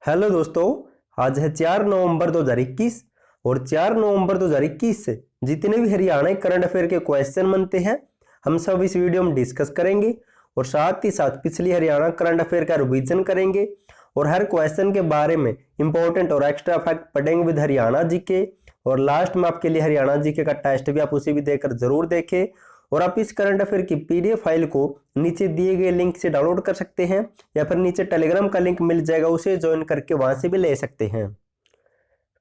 Hello दोस्तों, आज है 4 नवंबर 2021 और 4 नवंबर 2021 से जितने भी हरियाणा करंट अफेयर के क्वेश्चन बनते हैं हम सब इस वीडियो में डिस्कस करेंगे और साथ ही साथ पिछली हरियाणा करंट अफेयर का रिवीजन करेंगे और हर क्वेश्चन के बारे में इंपॉर्टेंट और एक्स्ट्रा फैक्ट पढ़ेंगे विद हरियाणा जीके। और लास्ट में आपके लिए हरियाणा जीके का टेस्ट भी आप उसे भी देकर जरूर देखें। और आप इस करंट अफेयर की पीडीएफ फाइल को नीचे दिए गए लिंक से डाउनलोड कर सकते हैं या फिर नीचे टेलीग्राम का लिंक मिल जाएगा, उसे ज्वाइन करके वहां से भी ले सकते हैं।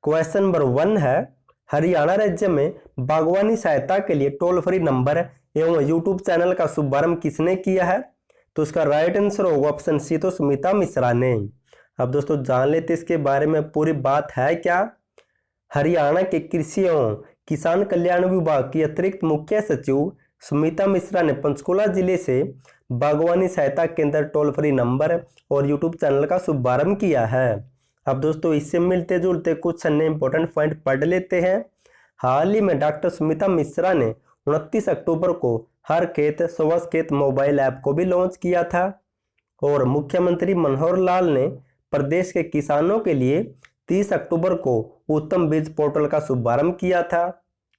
क्वेश्चन नंबर 1 है, हरियाणा राज्य में बागवानी सहायता के लिए टोल फ्री नंबर एवं यूट्यूब चैनल का शुभारंभ किसने किया है? तो इसका राइट आंसर होगा ऑप्शन सी, तो सुमिता मिश्रा ने। अब दोस्तों जान लेते इसके बारे में पूरी बात है क्या। हरियाणा के कृषि एवं किसान कल्याण विभाग की अतिरिक्त मुख्य सचिव सुमिता मिश्रा ने पंचकुला जिले से बागवानी सहायता केंद्र टोल फ्री नंबर और यूट्यूब चैनल का शुभारंभ किया है। अब दोस्तों इससे मिलते जुलते कुछ अन्य इंपॉर्टेंट पॉइंट पढ़ लेते हैं। हाल ही में डॉक्टर सुमिता मिश्रा ने 29 अक्टूबर को हर खेत स्वस्थ खेत मोबाइल ऐप को भी लॉन्च किया था और मुख्यमंत्री मनोहर लाल ने प्रदेश के किसानों के लिए 30 अक्टूबर को उत्तम बीज पोर्टल का शुभारंभ किया था।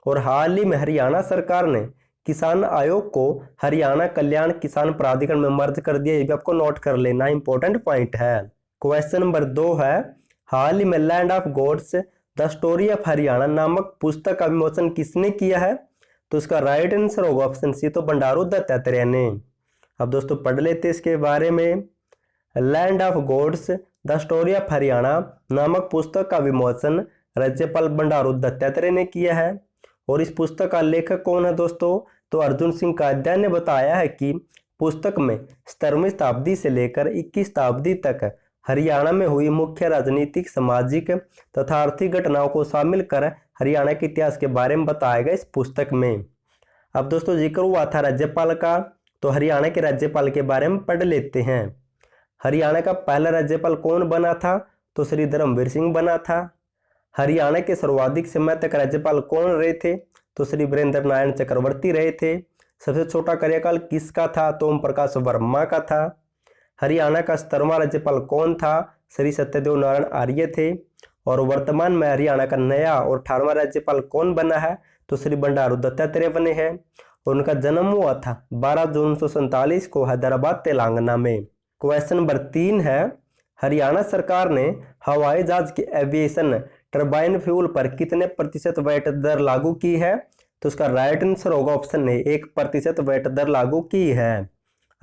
और हाल ही में हरियाणा सरकार ने किसान आयोग को हरियाणा कल्याण किसान प्राधिकरण में मर्ज कर दिया, ये भी आपको नोट कर लेना, इंपॉर्टेंट पॉइंट है। क्वेश्चन नंबर 2 है, हाल ही में land of gods the story of Haryana नामक पुस्तक का विमोचन किसने किया है? तो इसका राइट आंसर होगा ऑप्शन सी, तो बंडारू दत्तात्रेय ने। अब दोस्तों पढ़ लेते इसके बारे में। Land of gods the story of Haryana नामक पुस्तक का विमोचन राज्यपाल बंडारू दत्तात्रेय ने किया है। और इस पुस्तक का लेखक कौन है दोस्तों? तो अर्जुन सिंह काद्या ने बताया है कि पुस्तक में 17वीं शताब्दी से लेकर 21वीं शताब्दी तक हरियाणा में हुई मुख्य राजनीतिक, सामाजिक तथा आर्थिक घटनाओं को शामिल कर हरियाणा के इतिहास के बारे में बताया गया इस पुस्तक में। अब दोस्तों जिक्र हुआ था राज्यपाल का, तो हरियाणा के राज्यपाल के बारे में पढ़ लेते हैं। हरियाणा का पहला राज्यपाल कौन बना था? तो श्री धर्मवीर सिंह बना था। हरियाणा के सर्वाधिक समय तक राज्यपाल कौन रहे थे? तो श्री वीरेंद्र नारायण चक्रवर्ती रहे थे। सबसे छोटा कार्यकाल किसका था? तो ओम प्रकाश वर्मा का था। हरियाणा का 17वां राज्यपाल कौन था? श्री सत्यदेव नारायण आर्य थे। और वर्तमान में हरियाणा का नया और 18वां राज्यपाल कौन बना है? तो श्री बंडारू दत्तात्रेय बने हैं। और उनका जन्म हुआ था 12 जून 1947 को हैदराबाद तेलंगाना में। क्वेश्चन नंबर 3 है, हरियाणा सरकार ने हवाई जहाज के एविएशन टरबाइन फ्यूल पर कितने प्रतिशत वैट दर लागू की है? तो उसका राइट आंसर होगा ऑप्शन ए, 1% वैट दर लागू की है।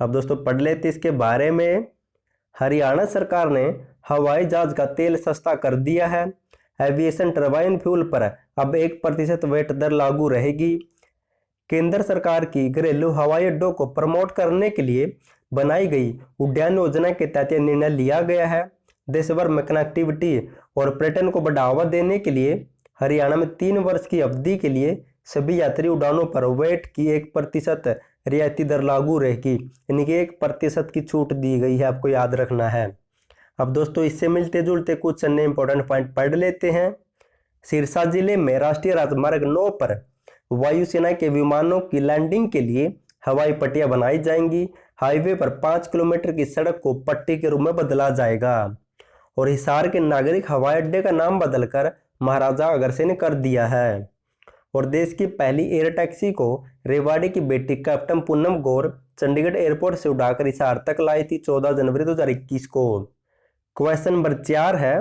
अब दोस्तों पढ़ लेते इसके बारे में। हरियाणा सरकार ने हवाई जहाज का तेल सस्ता कर दिया है। एविएशन टरबाइन फ्यूल पर अब 1% वैट दर लागू रहेगी। केंद्र सरकार की घरेलू हवाई अड्डों को प्रमोट करने के लिए बनाई गई उड्डयन योजना के तहत यह निर्णय लिया गया है। देश भर में कनेक्टिविटी और पर्यटन को बढ़ावा देने के लिए हरियाणा में 3 वर्ष की अवधि के लिए सभी यात्री उड़ानों पर वैट की 1% रियायती दर लागू रहेगी, यानी कि 1% की छूट दी गई है, आपको याद रखना है। अब दोस्तों इससे मिलते जुलते कुछ अन्य इंपॉर्टेंट पॉइंट पढ़ लेते हैं। सिरसा जिले में राष्ट्रीय राजमार्ग 9 पर वायुसेना के विमानों की लैंडिंग के लिए हवाई पट्टियां बनाई जाएंगी। हाईवे पर 5 किलोमीटर की सड़क को पट्टी के रूप में बदला जाएगा। और हिसार के नागरिक हवाई अड्डे का नाम बदलकर महाराजा अग्रसेन कर दिया है। और देश की पहली एयर टैक्सी को रेवाड़ी की बेटी कैप्टन पूनम गौर चंडीगढ़ एयरपोर्ट से उड़ाकर हिसार तक लाई थी 14 जनवरी 2021 को। क्वेश्चन नंबर 4 है,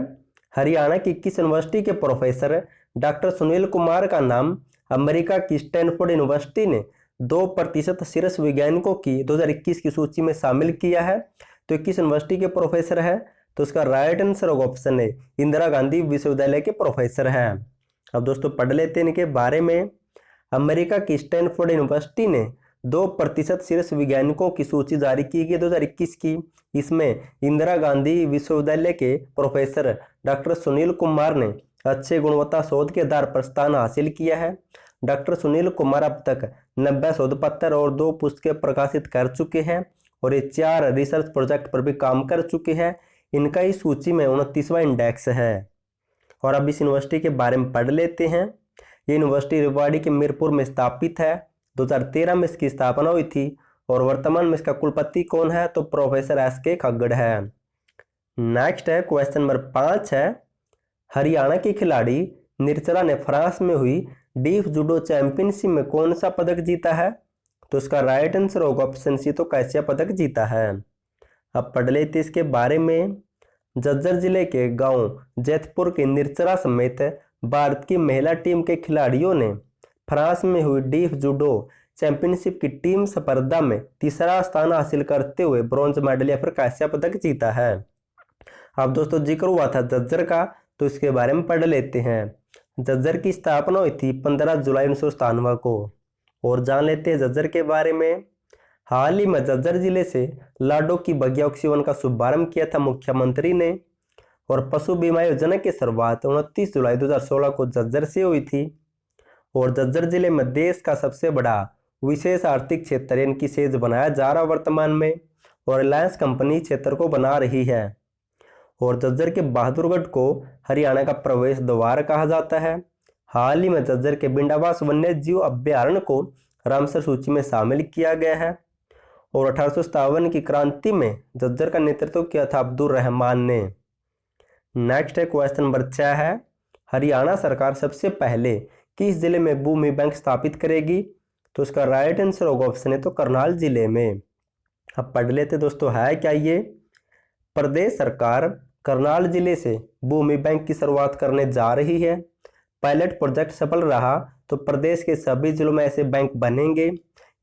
हरियाणा की किस यूनिवर्सिटी के प्रोफेसर डॉक्टर सुनील कुमार का नाम अमेरिका की स्टैनफोर्ड यूनिवर्सिटी ने 2% शीर्ष वैज्ञानिकों की 2021 की सूची में शामिल किया है? तो किस यूनिवर्सिटी के प्रोफेसर है? तो उसका राइट आंसर होगा ऑप्शन ए, इंदिरा गांधी विश्वविद्यालय के प्रोफेसर हैं। अब दोस्तों पढ़ लेते हैं इनके बारे में। अमेरिका की स्टैनफोर्ड यूनिवर्सिटी ने 2% शीर्ष वैज्ञानिकों की सूची जारी की गई 2021 की। इसमें इंदिरा गांधी विश्वविद्यालय के प्रोफेसर डॉक्टर सुनील कुमार ने अच्छे गुणवत्ता शोध के आधार पर स्थान हासिल किया है। डॉक्टर सुनील कुमार अब तक 90 शोध पत्र और 2 पुस्तकें प्रकाशित कर चुके हैं और ये 4 रिसर्च प्रोजेक्ट पर भी काम कर चुके हैं। इनका इस सूची में 29वां इंडेक्स है। और अब इस यूनिवर्सिटी के बारे में पढ़ लेते हैं। ये यूनिवर्सिटी रेवाड़ी के मीरपुर में स्थापित है। 2013 में इसकी स्थापना हुई थी और वर्तमान में इसका कुलपति कौन है? तो प्रोफेसर एस के खग्गड़ है। नेक्स्ट है क्वेश्चन नंबर 5 है, हरियाणा के खिलाड़ी निर्जरा ने फ्रांस में हुई डीफ जूडो चैंपियनशिप में कौन सा पदक जीता है? तो इसका राइट आंसर होगा ऑप्शन सी, तो कैसिया पदक जीता है। अब पढ़ लेते इसके बारे में। झज्जर जिले के गांव जैतपुर के निर्जरा समेत भारत की महिला टीम के खिलाड़ियों ने फ्रांस में हुई डीफ जूडो चैंपियनशिप की टीम स्पर्धा में तीसरा स्थान हासिल करते हुए ब्रॉन्ज मेडल या फिर कांस्य पदक जीता है। अब दोस्तों जिक्र हुआ था झज्जर का, तो इसके बारे में पढ़ लेते हैं। झज्जर की स्थापना हुई थी 15 जुलाई 1997 को। और जान लेते हैं झज्जर के बारे में। हाल ही में झज्जर जिले से लाडो की बगिया ऑक्सीवन का शुभारंभ किया था मुख्यमंत्री ने। और पशु बीमा योजना की शुरुआत 29 जुलाई 2016 को झज्जर से हुई थी। और झज्जर जिले में देश का सबसे बड़ा विशेष आर्थिक क्षेत्र यानी कि सेज बनाया जा रहा वर्तमान में, और रिलायंस कंपनी क्षेत्र को बना रही है। और झज्जर के बहादुरगढ़ को हरियाणा का प्रवेश द्वार कहा जाता है। हाल ही में झज्जर के बिंडावास वन्य जीव अभ्यारण्य को रामसर सूची में शामिल किया गया है। और 1857 की क्रांति में झज्जर का नेतृत्व किया था अब्दुल रहमान ने। नेक्स्ट है क्वेश्चन नंबर 6 है, हरियाणा सरकार सबसे पहले किस जिले में भूमि बैंक स्थापित करेगी? तो इसका राइट आंसर होगा ऑप्शन है, तो करनाल जिले में। अब पढ़ लेते दोस्तों, है क्या ये? प्रदेश सरकार करनाल जिले से भूमि बैंक की शुरुआत करने जा रही है। पायलट प्रोजेक्ट सफल रहा तो प्रदेश के सभी जिलों में ऐसे बैंक बनेंगे।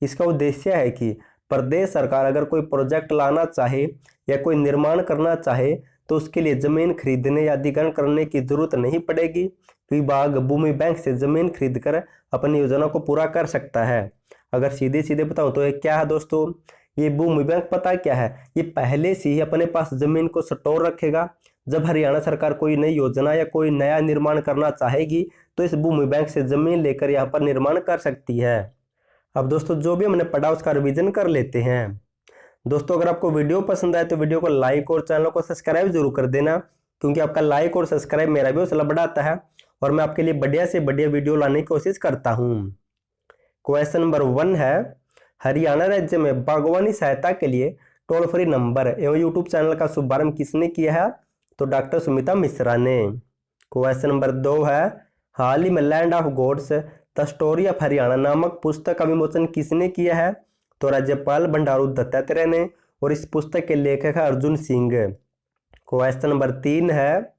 इसका उद्देश्य है कि प्रदेश सरकार अगर कोई प्रोजेक्ट लाना चाहे या कोई निर्माण करना चाहे तो उसके लिए जमीन खरीदने या अधिग्रहण करने की जरूरत नहीं पड़ेगी। विभाग भूमि बैंक से जमीन खरीद कर अपनी योजना को पूरा कर सकता है। अगर सीधे सीधे बताऊं तो ये क्या है दोस्तों, ये भूमि बैंक पता क्या है, ये पहले से ही अपने पास जमीन को स्टोर रखेगा। जब हरियाणा सरकार कोई नई योजना या कोई नया निर्माण करना चाहेगी तो इस भूमि बैंक से जमीन लेकर यहाँ पर निर्माण कर सकती है। अब दोस्तों जो भी हमने पढ़ा उसका रिवीजन कर लेते हैं। दोस्तों अगर आपको वीडियो पसंद आए तो वीडियो को लाइक और चैनल को सब्सक्राइब जरूर कर देना, क्योंकि आपका लाइक और सब्सक्राइब मेरा भी हौसला बढ़ाता है और मैं आपके लिए बढ़िया से बढ़िया वीडियो लाने की कोशिश करता हूँ। क्वेश्चन नंबर 1 है, हरियाणा राज्य में बागवानी सहायता के लिए टोल फ्री नंबर एवं यूट्यूब चैनल का शुभारंभ किसने किया है? तो डॉक्टर सुमिता मिश्रा ने। क्वेश्चन नंबर 2 है, हाल ही में land of gods the story of Haryana नामक पुस्तक का विमोचन किसने किया है? तो राज्यपाल बंडारू दत्तात्रेय ने, और इस पुस्तक के लेखक है अर्जुन सिंह। क्वेश्चन नंबर 3 है,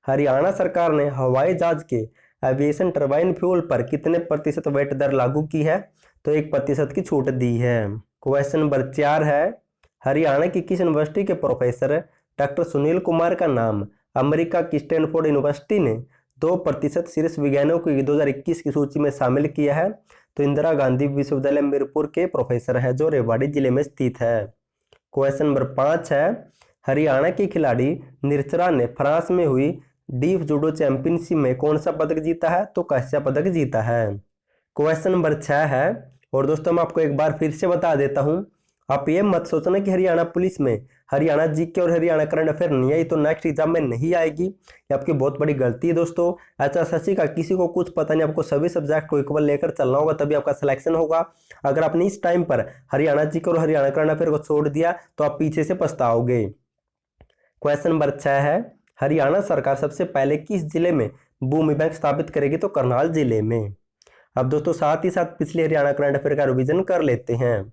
हरियाणा सरकार ने हवाई जहाज के एविएशन टरबाइन फ्यूल पर कितने प्रतिशत वैट दर लागू की है? तो 1% की छूट दी है। क्वेश्चन नंबर 4 है, हरियाणा की किस यूनिवर्सिटी के प्रोफेसर डॉक्टर सुनील कुमार का नाम अमेरिका की स्टैनफोर्ड यूनिवर्सिटी ने 2% शीर्ष वैज्ञानिकों की 2021 की सूची में शामिल किया है? तो इंदिरा गांधी विश्वविद्यालय मीरपुर के प्रोफेसर है जो रेवाड़ी जिले में स्थित है। क्वेश्चन नंबर 5 है, हरियाणा की खिलाड़ी निर्जरा ने फ्रांस में हुई डीफ जूडो चैंपियनशिप में कौन सा पदक जीता है? तो कांस्य पदक जीता है। क्वेश्चन नंबर 6 है, और दोस्तों मैं आपको एक बार फिर से बता देता हूं, आप ये मत सोचना कि हरियाणा पुलिस में हरियाणा जीके और हरियाणा करंट अफेयर नहीं आई तो नेक्स्ट एग्जाम में नहीं आएगी। ये आपकी बहुत बड़ी गलती है दोस्तों। एचएसएससी का किसी को कुछ पता नहीं, आपको सभी सब्जेक्ट को इक्वल लेकर चलना होगा तभी आपका सिलेक्शन होगा। अगर आपने इस टाइम पर हरियाणा जीके और हरियाणा करंट अफेयर को छोड़ दिया तो आप पीछे से पछताओगे। क्वेश्चन नंबर 6 है, हरियाणा सरकार सबसे पहले किस जिले में भूमि बैंक स्थापित करेगी? तो करनाल जिले में। अब दोस्तों साथ ही साथ पिछले हरियाणा करंट अफेयर का रिवीजन कर लेते हैं।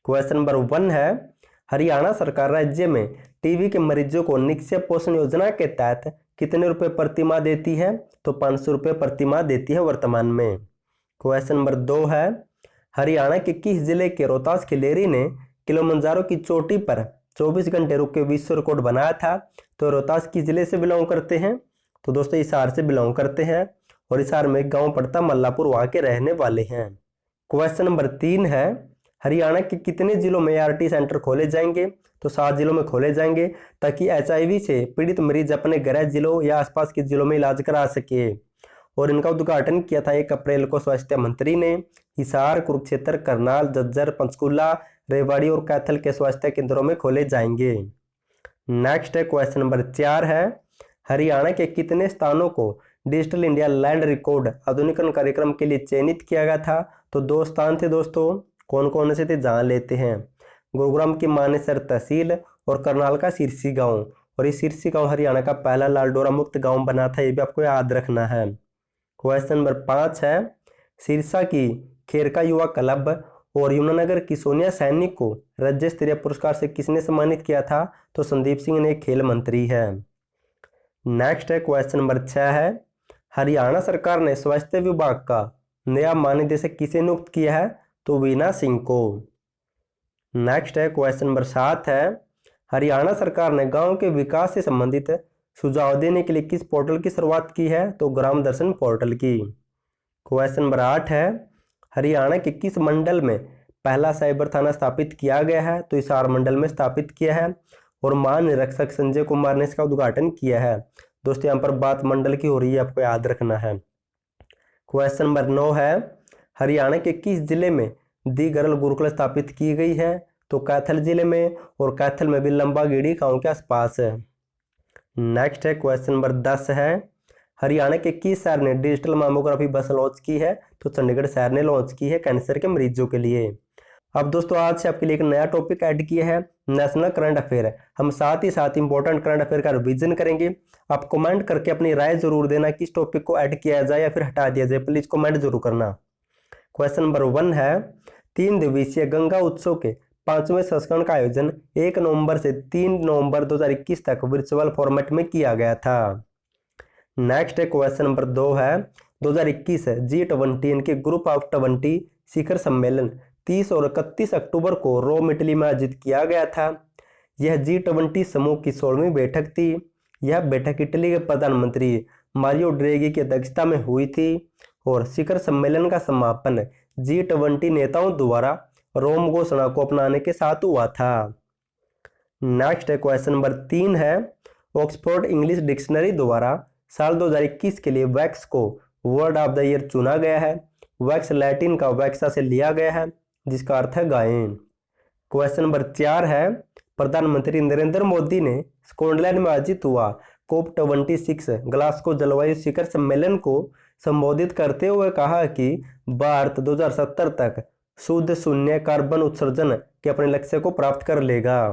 क्वेश्चन नंबर 1 है, हरियाणा सरकार राज्य में टीबी के मरीजों को निक्षय पोषण योजना के तहत कितने रुपए प्रति माह देती है? तो 500 रुपये प्रति माह देती है वर्तमान में। क्वेश्चन नंबर 2 है, हरियाणा के किस जिले के रोहतास खिलेरी ने किलिमंजारो की चोटी पर 24 घंटे रुक के विश्व रिकॉर्ड बनाया था? तो रोहतास किस जिले से बिलोंग करते हैं? तो दोस्तों हिसार से बिलोंग करते हैं, और हिसार में गांव पड़ता मल्लापुर, वहां के रहने वाले हैं। क्वेश्चन नंबर 3 है, हरियाणा के कितने जिलों में ART सेंटर खोले जाएंगे? तो 7 जिलों में खोले जाएंगे ताकि HIV से पीड़ित मरीज अपने गृह जिलों या आसपास के जिलों में इलाज करा सके। और इनका उद्घाटन किया था 1 अप्रैल को स्वास्थ्य मंत्री ने। हिसार, कुरुक्षेत्र, करनाल, झज्जर, पंचकूला, रेवाड़ी और कैथल के स्वास्थ्य केंद्रों में खोले जाएंगे। नेक्स्ट है क्वेश्चन नंबर 4 है, हरियाणा के कितने स्थानों को डिजिटल इंडिया लैंड रिकॉर्ड आधुनिकीकरण कार्यक्रम के लिए चयनित किया गया था? तो 2 स्थान थे दोस्तों। कौन कौन से थे जान लेते हैं। गुरुग्राम की मानेसर तहसील और करनाल का सिरसी गांव, और ये सिरसी गांव हरियाणा का पहला लाल डोरा मुक्त गांव बना था, ये भी आपको याद रखना है। क्वेश्चन नंबर 5 है, सिरसा की खेरका युवा क्लब और यमुनानगर की सोनिया सैनी को राज्य स्तरीय पुरस्कार से किसने सम्मानित किया था? तो संदीप सिंह ने खेल मंत्री है। नेक्स्ट है क्वेश्चन नंबर 6 है, हरियाणा सरकार ने स्वास्थ्य विभाग का नया महानिदेशक किसे नियुक्त किया है? तो वीना सिंह को। नेक्स्ट है क्वेश्चन नंबर 7 है, हरियाणा सरकार ने गांव के विकास से संबंधित सुझाव देने के लिए किस पोर्टल की शुरुआत की है? तो ग्राम दर्शन पोर्टल की। क्वेश्चन नंबर 8 है, हरियाणा के किस मंडल में पहला साइबर थाना स्थापित किया गया है? तो हिसार मंडल में स्थापित किया है और महानिरीक्षक संजय कुमार ने इसका उद्घाटन किया है। दोस्तों यहाँ पर बात मंडल की हो रही है, आपको याद रखना है। क्वेश्चन नंबर 9 है, हरियाणा के किस जिले में दी गर्ल गुरुकुल स्थापित की गई है? तो कैथल जिले में, और कैथल में भी लंबागेड़ी गांव के आसपास है। नेक्स्ट है क्वेश्चन नंबर 10 है, हरियाणा के किस शहर ने डिजिटल मामोग्राफी बस लॉन्च की है? तो चंडीगढ़ शहर ने लॉन्च की है कैंसर के मरीजों के लिए। अब दोस्तों आज से आपके लिए एक नया टॉपिक ऐड किया है, नेशनल करंट अफेयर। हम साथ ही साथ इंपॉर्टेंट करंट अफेयर का रिवीजन करेंगे। आप कमेंट करके अपनी राय जरूर देना कि इस टॉपिक को ऐड किया जाए या फिर हटा दिया जाए, प्लीज कमेंट जरूर करना। क्वेश्चन नंबर 1 है, 3 दिवसीय गंगा उत्सव के 5वें संस्करण का आयोजन 1 नवंबर से 3 नवंबर 2021 तक वर्चुअल फॉर्मेट में किया गया था। नेक्स्ट है क्वेश्चन नंबर 2 है, 2021 G20 इनके ग्रुप ऑफ 20 शिखर सम्मेलन 30 और 31 अक्टूबर को रोम इटली में आयोजित किया गया था। यह G20 समूह की 16वीं बैठक थी। यह बैठक इटली के प्रधानमंत्री मारियो ड्रेगी की अध्यक्षता में हुई थी और शिखर सम्मेलन का समापन G20 नेताओं द्वारा रोम घोषणा को अपनाने के साथ हुआ था। नेक्स्ट है क्वेश्चन नंबर 3 है, ऑक्सफोर्ड इंग्लिश डिक्शनरी द्वारा साल 2021 के लिए वैक्स को वर्ड ऑफ द ईयर चुना गया है। वैक्स लैटिन का वैक्सा से लिया गया है जिसका अर्थ है गायें। क्वेश्चन नंबर 4 है, प्रधानमंत्री नरेंद्र मोदी ने स्कॉटलैंड में आयोजित हुआ COP26 ग्लासगो जलवायु शिखर सम्मेलन को संबोधित करते हुए कहा कि भारत 2070 तक शुद्ध शून्य कार्बन उत्सर्जन के अपने लक्ष्य को प्राप्त कर लेगा।